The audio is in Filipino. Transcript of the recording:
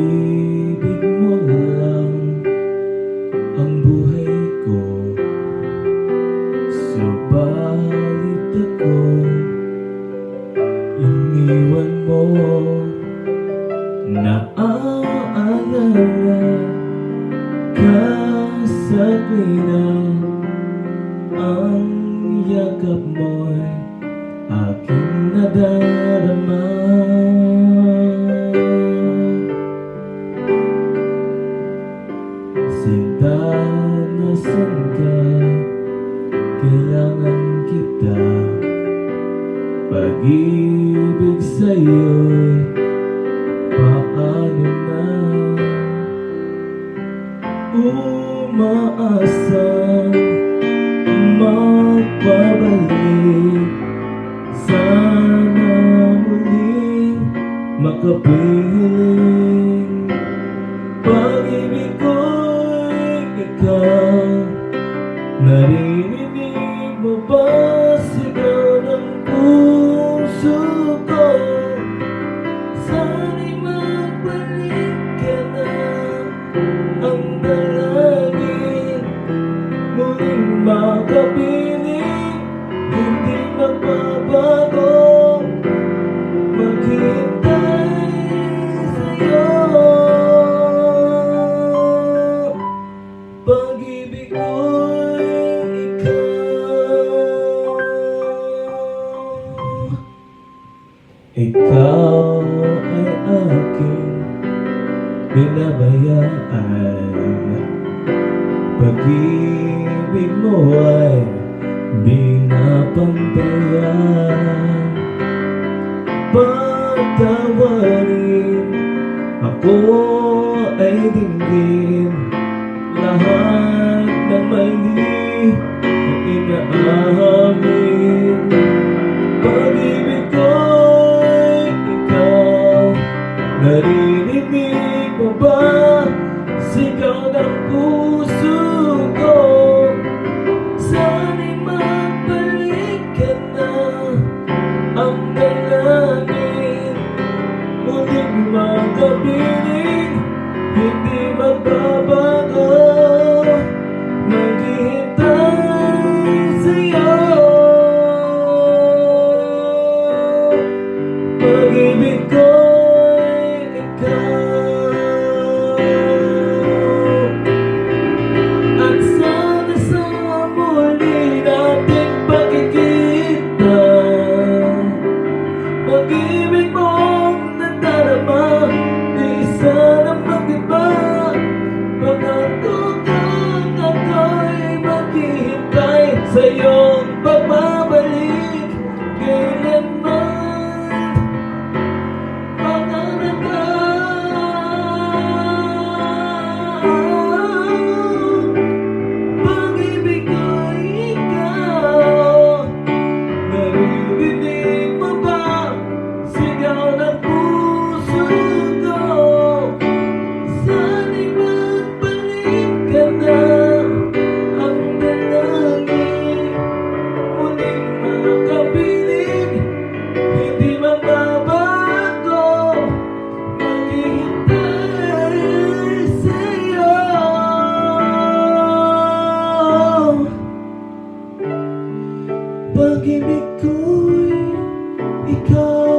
Pag-ibig mo lang ang buhay ko, subalit ako iniwan mo. Naaalala ka sa tuwina, ang yakap mo'y aking nadarama. Sinta, nasan ka? Kailangan kita. Pag-ibig sa'yo'y paano na? Umaasang magpabalik, sana muling makapiling. Pag-ibig ko'y ikaw, naririnig mo ba sigaw ng puso ko? Sana'y magbalik ka na, ang dalangin muling makapiling. Hindi magbabago, maghintay sa'yo. Pag-ibig ko'y ikaw. Ikaw ay aking binabayaan. Pag-ibig mo ay di napantayan. Pagtawarin ako ay dinggin, lahat ng mali ang inaamin. Pag-ibig ko'y ikaw, naririnig mo ba sigaw ng puso ko? Sana'y magbalik ka na, ang dalangin muling makapiling. Hindi magbabago, maghihintay sa'yo. Pag-ibig ko'y ikaw. At sana sa muli nating pagkikita, pag-ibig mong nadarama, di sana mag-iba. Pangako kang ako'y maghihintay sa iyong pagbabalik kailanman. Pangarap ka, pag-ibig ko'y ikaw, naririnig mo ba sigaw ng puso ko? Sana'y magbalik ka na, ang dalangin muling makapiling. Hindi magbabago, maghihintay sa'yo. Pag-ibig ko'y ikaw.